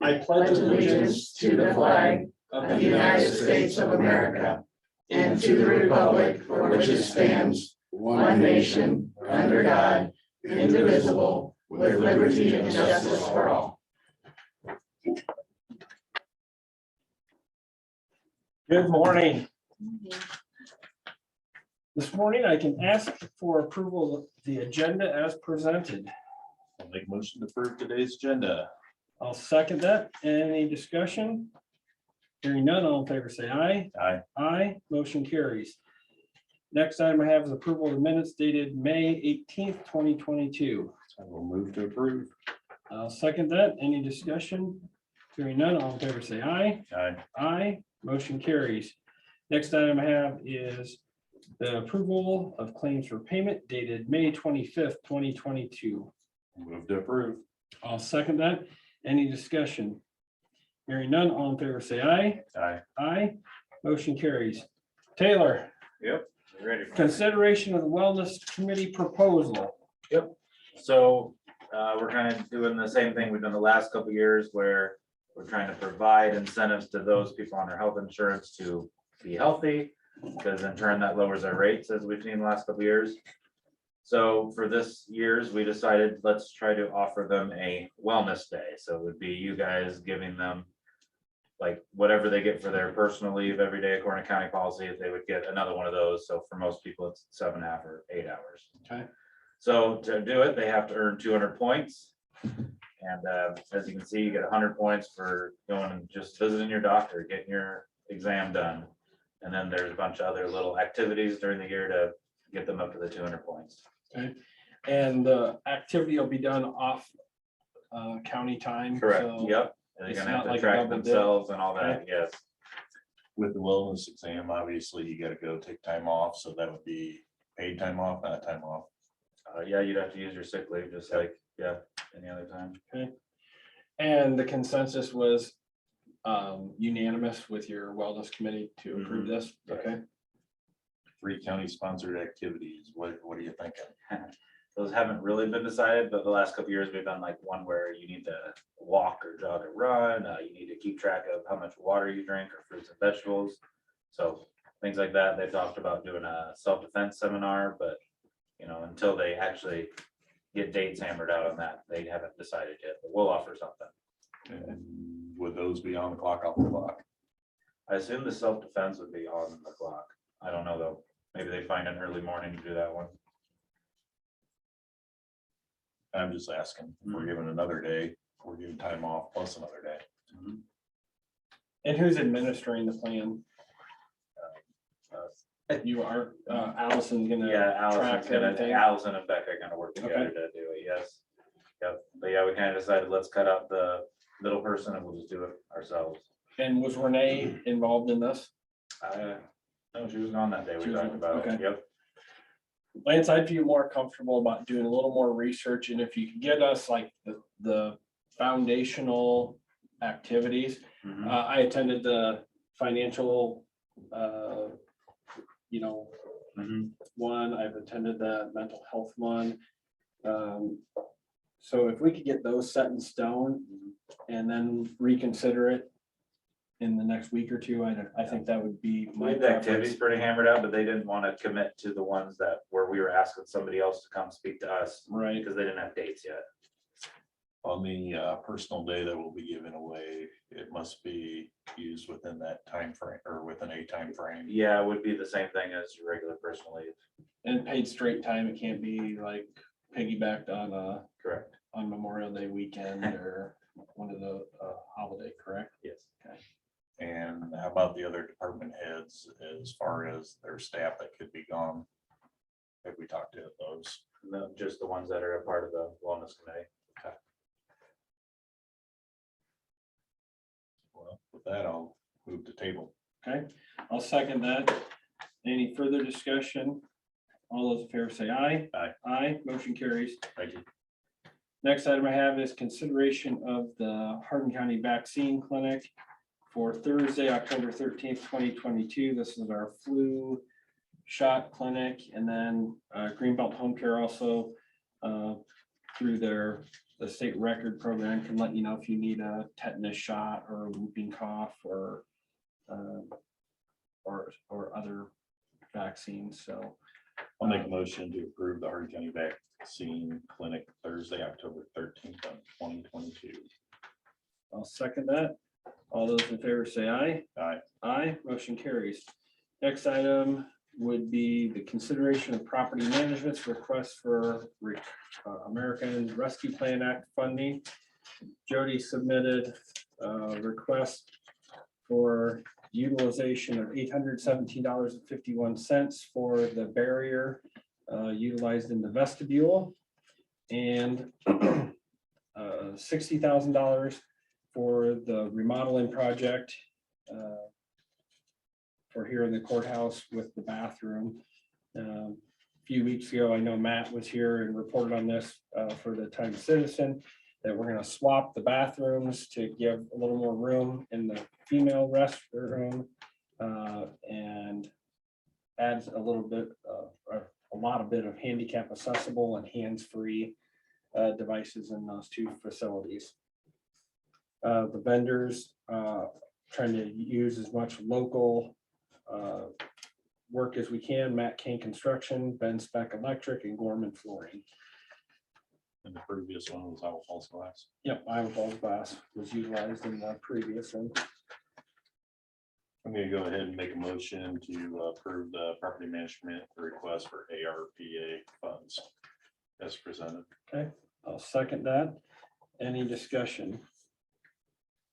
I pledge allegiance to the flag of the United States of America and to the republic for which it stands, one nation, under God, indivisible, with liberty and justice for all. Good morning. This morning I can ask for approval of the agenda as presented. I'll make a motion to approve today's agenda. I'll second that. Any discussion? Hearing none, all in favor say aye. Aye. Aye, motion carries. Next item I have is approval of the minutes dated May 18th, 2022. I will move to approve. I'll second that. Any discussion? Hearing none, all in favor say aye. Aye. Aye, motion carries. Next item I have is the approval of claims for payment dated May 25th, 2022. Move to approve. I'll second that. Any discussion? Hearing none, all in favor say aye. Aye. Aye, motion carries. Taylor, Yep, ready. consideration of the wellness committee proposal. So we're kind of doing the same thing we've done the last couple of years where we're trying to provide incentives to those people on their health insurance to be healthy, because in turn that lowers our rates as we've seen the last couple of years. So for this year's, we decided let's try to offer them a wellness day. So it would be you guys giving them like whatever they get for their personal leave every day according to county policy, they would get another one of those. So for most people, it's 7.5 or 8 hours. Okay. So to do it, they have to earn 200 points. And as you can see, you get 100 points for going and just visiting your doctor, getting your exam done. And then there's a bunch of other little activities during the year to get them up to the 200 points. Okay. And the activity will be done off county time. Correct. so- Yep. And they're it's gonna have not to like a track double dip. themselves and all that. Yes. With the wellness exam, obviously you gotta go take time off, so that would be paid time off, not time off. Yeah, you'd have to use your sick leave just like, yeah, any other time. And the consensus was unanimous with your wellness committee to approve this. Okay. 3 county sponsored activities. What are you thinking? Those haven't really been decided, but the last couple of years, we've done like one where you need to walk or jog or run. You need to keep track of how much water you drink or fruits and vegetables. So things like that. They talked about doing a self-defense seminar, but you know, until they actually get dates hammered out on that, they haven't decided yet, but we'll offer something. And would those be on the clock, off the clock? I assume the self-defense would be on the clock. I don't know though. Maybe they find an early morning to do that one. I'm just asking. If we're given another day, we're giving time off plus another day. And who's administering the plan? You are, Allison's gonna. Yeah, track everything? Allison and Becca are gonna work together to do it, yes. Yep, but yeah, we kind of decided, let's cut out the middle person and we'll just do it ourselves. And was Renee involved in this? No, she was gone that day, She we was talked on, about it, okay. yep. Lance, I'd feel more comfortable about doing a little more research, and if you could get us like the foundational activities. Mhm. I attended the financial, Mhm. one, I've attended the mental health one. So if we could get those set in stone and then reconsider it in the next week or two, I think that would be my The activity's preference. pretty hammered out, but they didn't want to commit to the ones that where we were asking somebody else to come speak to us Right, because they didn't have dates yet. On the personal day that will be given away, it must be used within that time frame or within a time frame. Yeah, it would be the same thing as your regular personal leave. and paid straight time, it can't be like piggybacked Correct. on Memorial Day weekend or one of the holiday, correct? Yes. And how about the other department heads as far as their staff that could be gone? Have we talked to those? No, just the ones that are a part of the wellness committee. Well, with that, I'll move to table. Okay, I'll second that. Any further discussion? All those in favor say aye. Aye. Aye, motion carries. Thank you. Next item I have is consideration of the Hardin County Vaccine Clinic for Thursday, October 13th, 2022. This is our flu shot clinic, and then Greenbelt Home Care also through their the state record program can let you know if you need a tetanus shot or a whooping cough or other vaccines. So I'll make a motion to approve the Hardin County Vaccine Clinic Thursday, October 13th, 2022. I'll second that. All those in favor say aye. Aye. Aye, motion carries. Next item would be the consideration of property management's request for American Rescue Plan Act funding. Jody submitted a request for utilization of $817.51 for the barrier utilized in the vestibule and $60,000 for the remodeling project for here in the courthouse with the bathroom. A few weeks ago, I know Matt was here and reported on this for the Times Citizen, that we're gonna swap the bathrooms to give a little more room in the female restroom and adds a little bit, a lot of bit of handicap accessible and hands-free devices in those two facilities. The vendors trying to use as much local work as we can. Matt Kane Construction, Ben Spec Electric, and Gorman Flooring. And the previous one was Iowa Falls Glass. Yep, Iowa Falls Glass was utilized in the previous one. I'm gonna go ahead and make a motion to approve the property management request for ARPA funds as presented. Okay, I'll second that. Any discussion?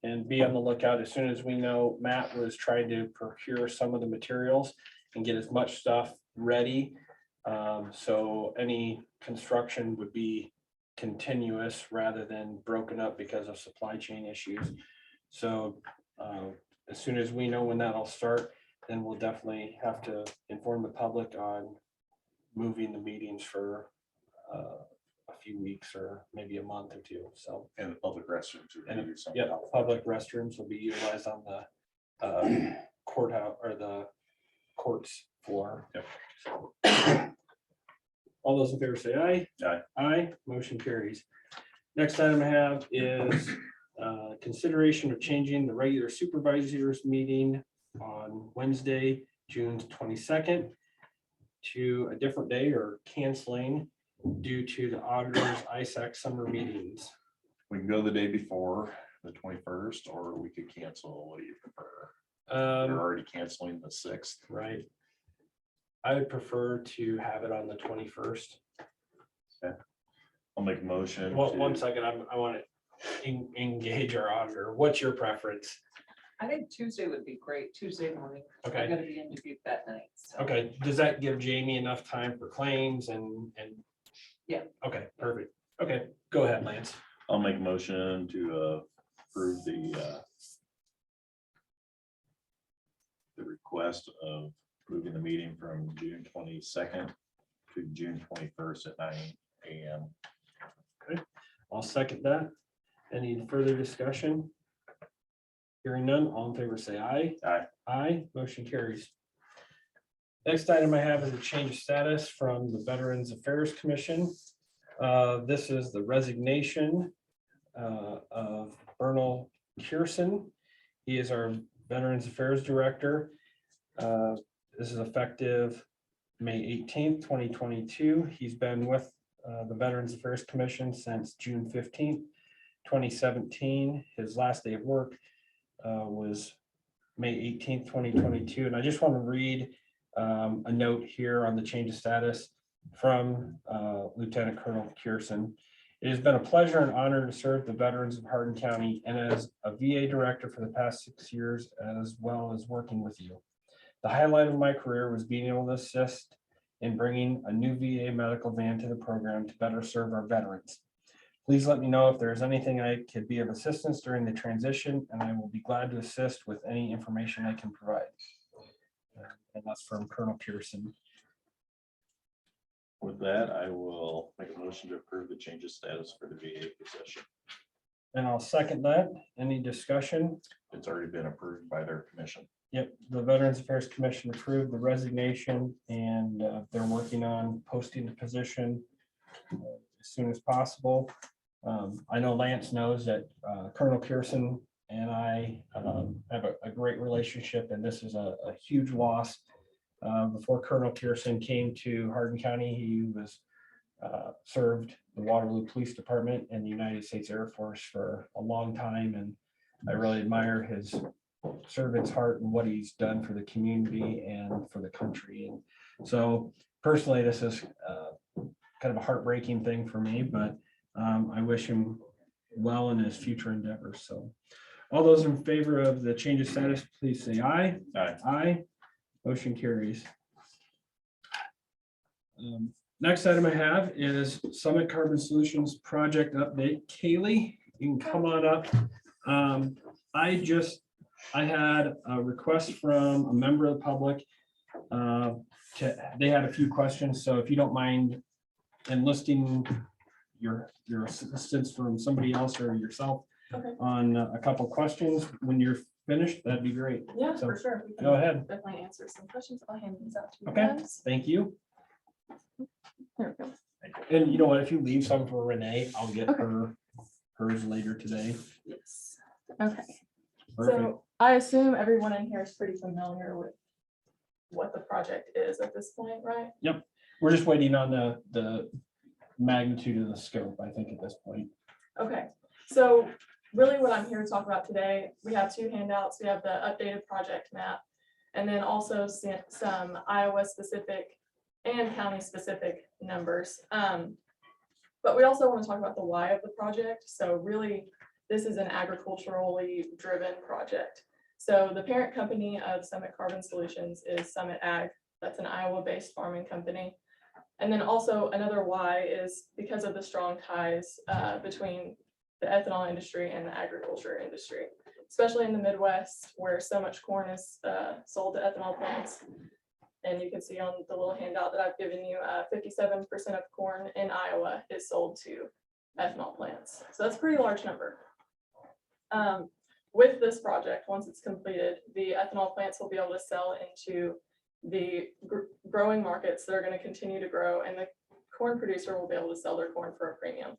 And be on the lookout as soon as we know. Matt was trying to procure some of the materials and get as much stuff ready. So any construction would be continuous rather than broken up because of supply chain issues. So as soon as we know when that'll start, then we'll definitely have to inform the public on moving the meetings for a few weeks or maybe a month or two. So, And the public restrooms. would and be something yeah, else. public restrooms will be utilized on the courthouse or the courts floor. Yep. So, all those in favor say aye. Aye. Aye, motion carries. Next item I have is consideration of changing the regular supervisors meeting on Wednesday, June 22nd to a different day or canceling due to the auditor's ISAC summer meetings. We can go the day before, the 21st, or we could cancel. What do you prefer? We're already canceling the 6th. Right. I would prefer to have it on the 21st. I'll make a motion. Well, to- one second, I want to engage our auditor. What's your preference? I think Tuesday would be great, Tuesday morning. Okay. I'm gonna be in Dubuque that night. So. Okay, does that give Jamie enough time for claims and? Yeah. Okay, perfect. Okay, go ahead, Lance. I'll make a motion to approve the request of moving the meeting from June 22nd to June 21st at 9 a.m. I'll second that. Any further discussion? Hearing none, all in favor say aye. Aye. Aye, motion carries. Next item I have is a change of status from the Veterans Affairs Commission. This is the resignation of Bernal Kierson. He is our Veterans Affairs Director. This is effective May 18th, 2022. He's been with the Veterans Affairs Commission since June 15th, 2017. His last day of work was May 18th, 2022. And I just want to read a note here on the change of status from Lieutenant Colonel Kierson. It has been a pleasure and honor to serve the veterans of Hardin County and as a VA director for the past 6 years, as well as working with you. The highlight of my career was being able to assist in bringing a new VA medical van to the program to better serve our veterans. Please let me know if there is anything I could be of assistance during the transition, and I will be glad to assist with any information I can provide. And that's from Colonel Pearson. With that, I will make a motion to approve the change of status for the VA position. And I'll second that. Any discussion? It's already been approved by their commission. Yep, the Veterans Affairs Commission approved the resignation and they're working on posting the position as soon as possible. I know Lance knows that Colonel Pearson and I have a great relationship, and this is a huge loss. Before Colonel Pearson came to Hardin County, he was served the Waterloo Police Department and the United States Air Force for a long time, and I really admire his servant's heart and what he's done for the community and for the country. And so personally, this is kind of a heartbreaking thing for me, but I wish him well in his future endeavors. So all those in favor of the change of status, please say aye. Aye. Aye. Motion carries. Next item I have is Summit Carbon Solutions project update. Kaylee, you can come on up. I had a request from a member of the public. They had a few questions, so if you don't mind enlisting your assistance from somebody else or yourself on a couple questions, when you're finished, that'd be great. Yeah, So, for sure. We can Go ahead. Definitely answer some questions. I'll hand these out to you Okay. guys. Thank you. There we go. And you know what, if you leave some for Renee, I'll get Okay. hers later today. Yes. Okay. Perfect. So I assume everyone in here is pretty familiar with what the project is at this point, right? We're just waiting on the magnitude of the scope, I think, at this point. Okay, so really what I'm here to talk about today, we have two handouts. We have the updated project map, and then also some Iowa specific and county specific numbers. But we also want to talk about the why of the project. So really, this is an agriculturally driven project. So the parent company of Summit Carbon Solutions is Summit Ag. That's an Iowa-based farming company. And then also another why is because of the strong ties between the ethanol industry and the agriculture industry, especially in the Midwest where so much corn is sold to ethanol plants. And you can see on the little handout that I've given you, 57% of corn in Iowa is sold to ethanol plants. So that's a pretty large number. With this project, once it's completed, the ethanol plants will be able to sell into the growing markets that are going to continue to grow, and the corn producer will be able to sell their corn for a premium.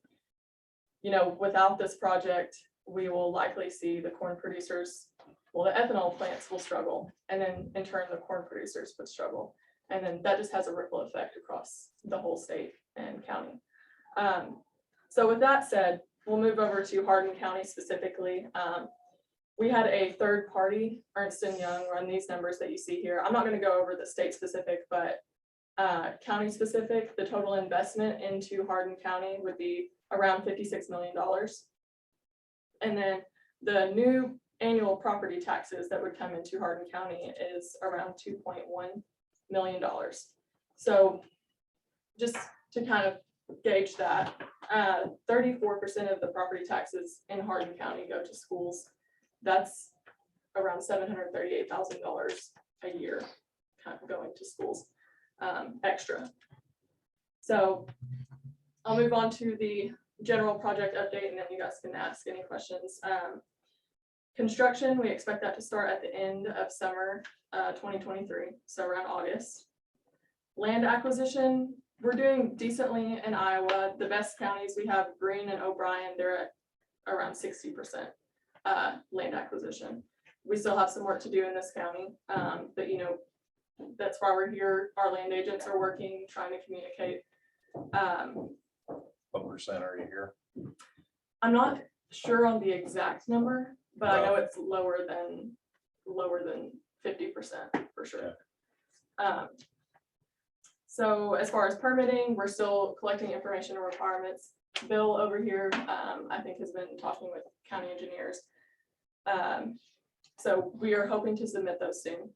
You know, without this project, we will likely see the corn producers, well, the ethanol plants will struggle, and then in turn, the corn producers would struggle. And then that just has a ripple effect across the whole state and county. So with that said, we'll move over to Hardin County specifically. We had a third party, Ernst & Young, run these numbers that you see here. I'm not going to go over the state specific, but county specific, the total investment into Hardin County would be around $56 million. And then the new annual property taxes that would come into Hardin County is around $2.1 million. So just to kind of gauge that, 34% of the property taxes in Hardin County go to schools. That's around $738,000 a year kind of going to schools extra. So I'll move on to the general project update, and then you guys can ask any questions. Construction, we expect that to start at the end of summer 2023, so around August. Land acquisition, we're doing decently in Iowa. The best counties we have, Greene and O'Brien, they're at around 60% land acquisition. We still have some work to do in this county, but you know, that's why we're here. Our land agents are working, trying to communicate. What percent are you here? I'm not sure on the exact number, but I know it's lower than 50% for sure. So as far as permitting, we're still collecting information and requirements. Bill over here, I think, has been talking with county engineers. So we are hoping to submit those soon.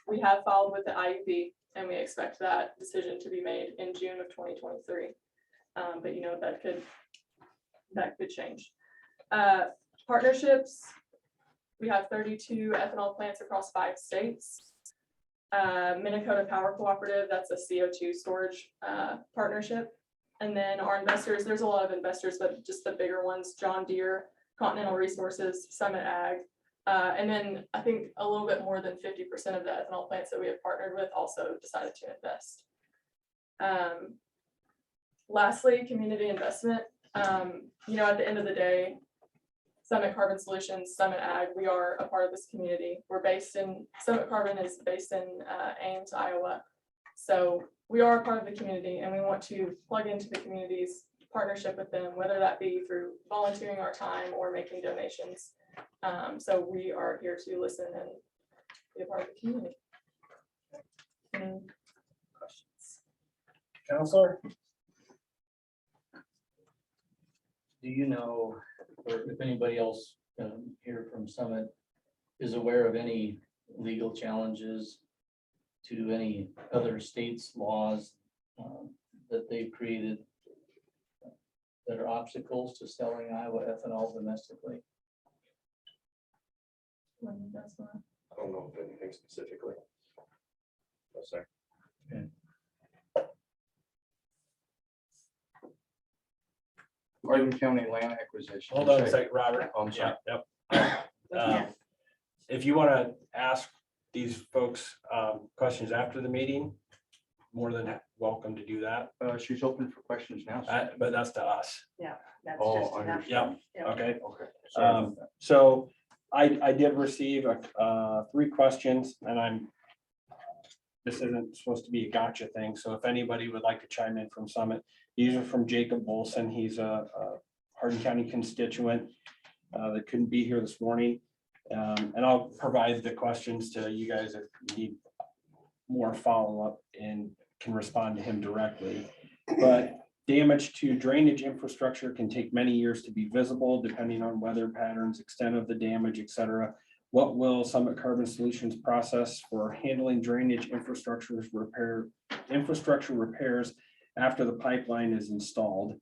We have filed with the IUB, and we expect that decision to be made in June of 2023. But you know, that could change. Partnerships, we have 32 ethanol plants across 5 states. Minnesota Power Cooperative, that's a CO2 storage partnership. And then our investors, there's a lot of investors, but just the bigger ones, John Deere, Continental Resources, Summit Ag. And then I think a little bit more than 50% of the ethanol plants that we have partnered with also decided to invest. Lastly, community investment. You know, at the end of the day, Summit Carbon Solutions, Summit Ag, we are a part of this community. Summit Carbon is based in Ames, Iowa. So we are a part of the community and we want to plug into the community's partnership with them, whether that be through volunteering our time or making donations. So we are here to listen and be a part of the community. Any questions? Counselor? Do you know, or if anybody else here from Summit is aware of any legal challenges to any other states' laws that they've created that are obstacles to selling Iowa ethanol domestically? When that's not- I don't know if anything specifically. No, sir. Hardin County land acquisition. Hold on a second, Robert. Oh, I'm sorry. Yep. If you want to ask these folks questions after the meeting, more than welcome to do that. She's open for questions now. But that's to us. That's Oh, just enough. understand. Yeah, okay. Okay. Sorry about that. So I did receive 3 questions and this isn't supposed to be a gotcha thing. So if anybody would like to chime in from Summit, these are from Jacob Bolson. He's a Hardin County constituent that couldn't be here this morning. And I'll provide the questions to you guys if you need more follow-up and can respond to him directly. But damage to drainage infrastructure can take many years to be visible, depending on weather patterns, extent of the damage, et cetera. What will Summit Carbon Solutions process for handling drainage infrastructure repairs after the pipeline is installed?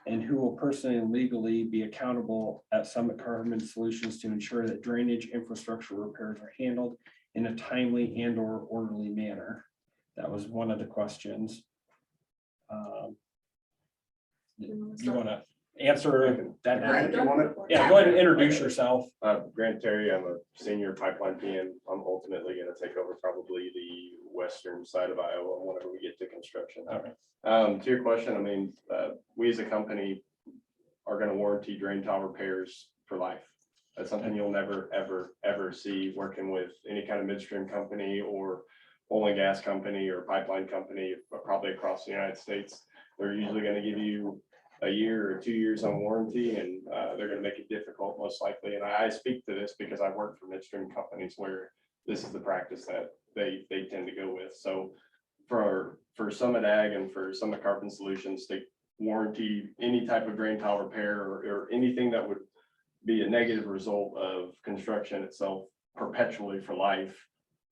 And who will personally and legally be accountable at Summit Carbon Solutions to ensure that drainage infrastructure repairs are handled in a timely and or orderly manner? That was one of the questions. You want to answer that? Grant, you want it? Yeah, go ahead and introduce yourself. Grant Terry, I'm a senior pipeline PM. I'm ultimately gonna take over probably the western side of Iowa whenever we get to construction. All right. To your question, I mean, we as a company are gonna warranty drain tile repairs for life. That's something you'll never, ever see working with any kind of midstream company or oil and gas company or pipeline company, but probably across the United States. They're usually gonna give you a year or 2 years on warranty, and they're gonna make it difficult most likely. And I speak to this because I work for midstream companies where this is the practice that they tend to go with. So for Summit Ag and for Summit Carbon Solutions to warranty any type of drain tile repair or anything that would be a negative result of construction itself perpetually for life.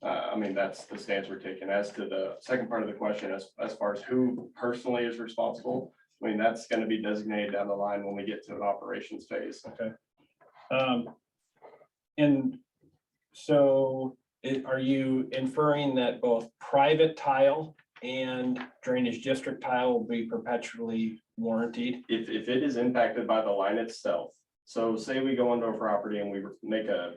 I mean, that's the stance we're taking. As to the second part of the question, as far as who personally is responsible, I mean, that's going to be designated down the line when we get to an operations phase. Okay. And so are you inferring that both private tile and drainage district tile will be perpetually warranted? If it is impacted by the line itself, so say we go onto a property and we make a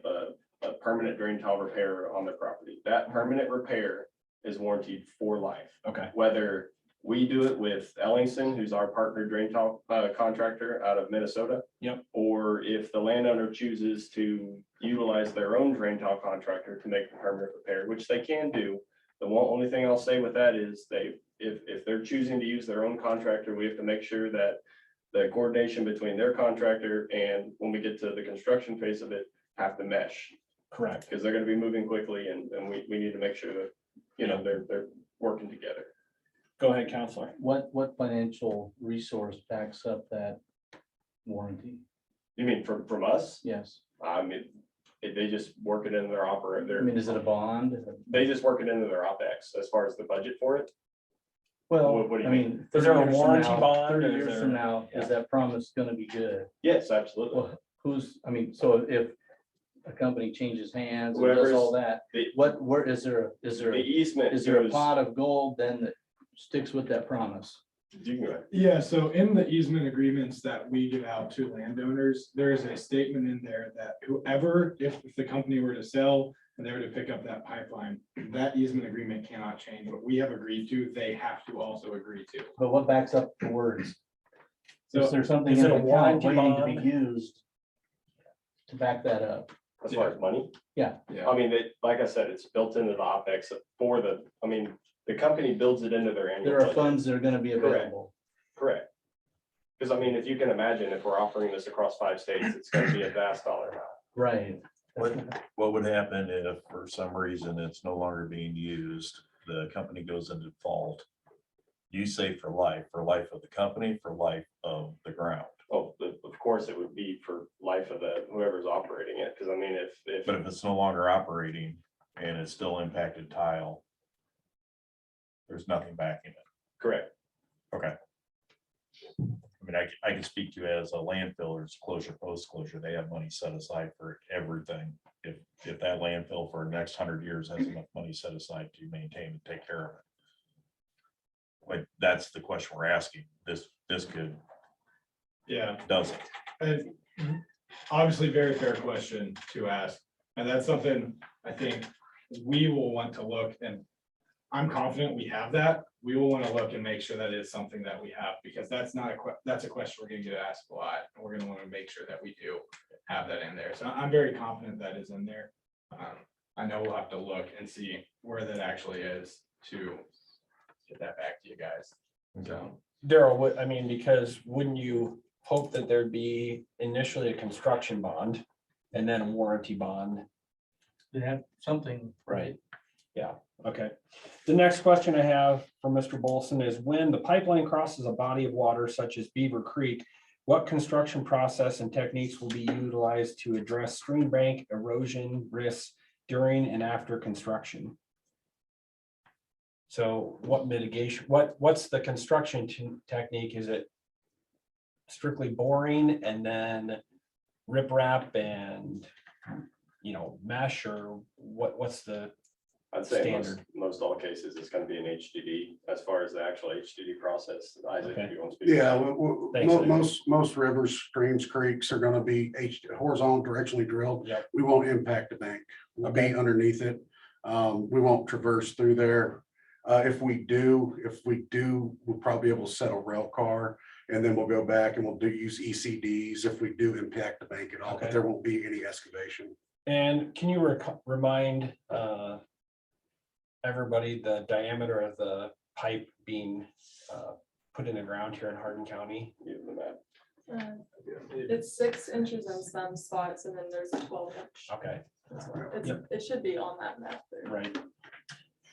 permanent drain tile repair on the property, that permanent repair is warranted for life. Okay. Whether we do it with Ellingson, who's our partner drain tile contractor out of Minnesota. Yep. Or if the landowner chooses to utilize their own drain tile contractor to make the permanent repair, which they can do. The only thing I'll say with that is if they're choosing to use their own contractor, we have to make sure that the coordination between their contractor and when we get to the construction phase of it have to mesh. Correct. Because they're going to be moving quickly and we need to make sure that, you know, they're working together. Go ahead, Counselor. What financial resource backs up that warranty? You mean from us? Yes. I mean, they just work it into their I mean, is it a bond? They just work it into their OpEx as far as the budget for it. Well, What do you I mean. Is there a 30 years from warranty now- bond, 30 or is years there- from now, Yeah. is that promise gonna be good? Yes, absolutely. Well, I mean, so if a company changes hands and Whoever's- does all that, the- where is there The easement. is there a goes- pot of gold then that sticks with that promise? You can go ahead. Yeah, so in the easement agreements that we give out to landowners, there is a statement in there that whoever, if the company were to sell, and they were to pick up that pipeline, that easement agreement cannot change. What we have agreed to, they have to also agree to. But what backs up the words? Is So there something is in it the a account warranty waiting to bond? be used to back that up? As far as money. Yeah. I mean, like I said, it's built into the OpEx for the company builds it into their annual There are budget. funds that are gonna be available. Correct. Because I mean, if you can imagine, if we're offering this across 5 states, it's gonna be a vast dollar amount. Right. What would happen if for some reason it's no longer being used, the company goes into default? You say for life of the company, for life of the ground. Oh, of course, it would be for life of whoever's operating it, because I mean, But if it's no longer operating and it's still impacted tile, there's nothing backing it. correct. Okay. I mean, I can speak to as a landfill or it's closure, post closure, they have money set aside for everything. If that landfill for the next 100 years has enough money set aside to maintain and take care of it. Like, that's the question we're asking. This could, Yeah. doesn't. And obviously, very fair question to ask, and that's something I think we will want to look, and I'm confident we have that. We will want to look and make sure that is something that we have, because that's not that's a question we're gonna get asked a lot, and we're gonna want to make sure that we do have that in there. So I'm very confident that is in there. I know we'll have to look and see where that actually is to get that back to you guys. So, Daryl, what, I mean, because wouldn't you hope that there'd be initially a construction bond and then a warranty bond? They have something. Right. Yeah, okay. The next question I have for Mr. Bolson is, when the pipeline crosses a body of water such as Beaver Creek, what construction process and techniques will be utilized to address stream bank erosion risks during and after construction? So what mitigation, what's the construction technique? Is it strictly boring and then riprap and, mesh, or what's the I'd say standard? most all cases, it's gonna be an HDD as far as the actual HDD process. Isaac, Okay. if you want to speak. to Yeah, that. Thanks, most rivers, streams, creeks are gonna be horizontal directionally drilled. Yep. We won't impact the bank. We'll be Okay. underneath it. We won't traverse through there. If we do, we'll probably be able to set a rail car, and then we'll go back and we'll use ECDs if we do impact the bank at all, Okay. but there won't be any excavation. And can you remind everybody the diameter of the pipe being put in the ground here in Hardin County? Give them that. It's 6 inches in some spots, and then there's a 12 inch. Okay, It should be on that map there. right.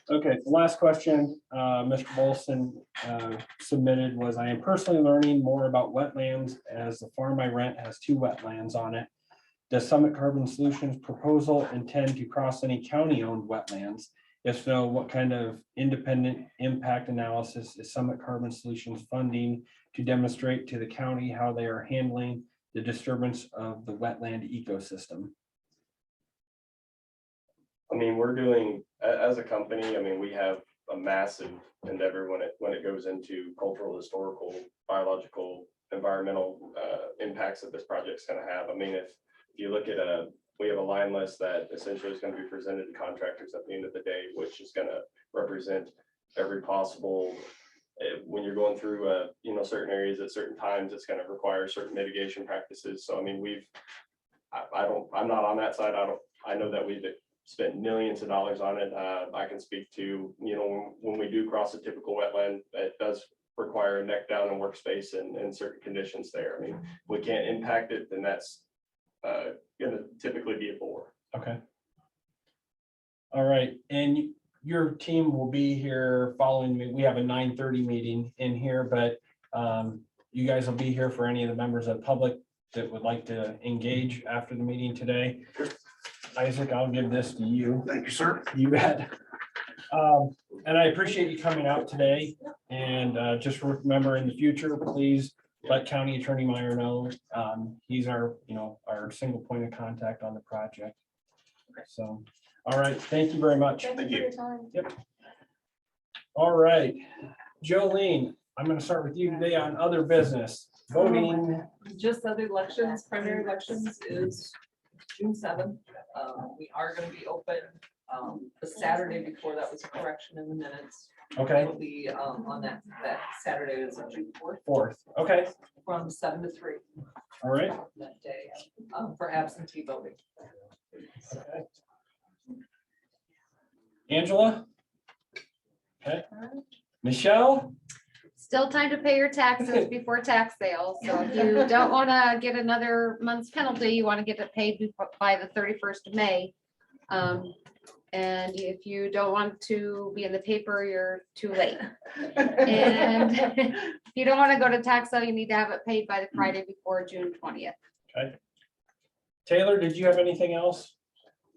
Okay, the last question Mr. Bolson submitted was, I am personally learning more about wetlands as the farm I rent has 2 wetlands on it. Does Summit Carbon Solutions proposal intend to cross any county-owned wetlands? If so, what kind of independent impact analysis is Summit Carbon Solutions funding to demonstrate to the county how they are handling the disturbance of the wetland ecosystem? I mean, we're doing, as a company, I mean, we have a massive endeavor when it goes into cultural, historical, biological, environmental impacts that this project's gonna have. I mean, if you look at we have a line list that essentially is gonna be presented to contractors at the end of the day, which is gonna represent every possible, when you're going through, certain areas at certain times, it's gonna require certain mitigation practices. So I mean, I'm not on that side. I know that we've spent millions of dollars on it. I can speak to, when we do cross a typical wetland, it does require a neck down and workspace and certain conditions there. I mean, if we can't impact it, then that's gonna typically be a bore. Okay. All right, and your team will be here following me. We have a 9:30 meeting in here, but you guys will be here for any of the members of the public that would like to engage after the meeting today. Isaac, I'll give this to you. Thank you, sir. You bet. And I appreciate you coming out today, and just remember in the future, please let County Attorney Meyer know. He's our single point of contact on the project. So, all right, thank you very much. Thank you for your time. All right, Jolene, I'm gonna start with you today on other business, voting. Just other elections, primary elections is June 7th. We are gonna be open, the Saturday before, that was a correction in the minutes. Okay, Will be, on that Saturday is June 4th, 4th. Okay, from 7 to 3 all right. that day, for absentee voting. Okay. Angela? Okay. Michelle? Still time to pay your taxes before tax sale. So if you don't want to get another month's penalty, you want to get it paid by the 31st of May. And if you don't want to be in the paper, you're too late. And if you don't want to go to tax sale, you need to have it paid by the Friday before June 20th. Okay. Taylor, did you have anything else?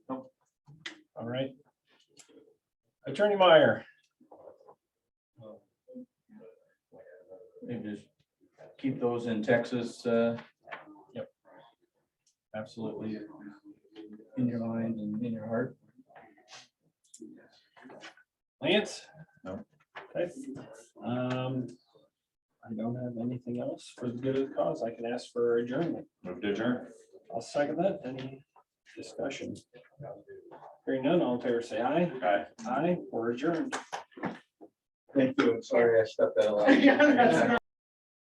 No. All right. Attorney Meyer. Maybe just keep those in Texas, Absolutely. in your mind and in your heart. Lance? No. Okay. I don't have anything else for the good of the cause. I can ask for adjournment. Move to adjourn. I'll second that. Any discussion? Hearing none, all in favor, say aye. Aye. Aye, we're adjourned. Thank you. Sorry I stepped out of line.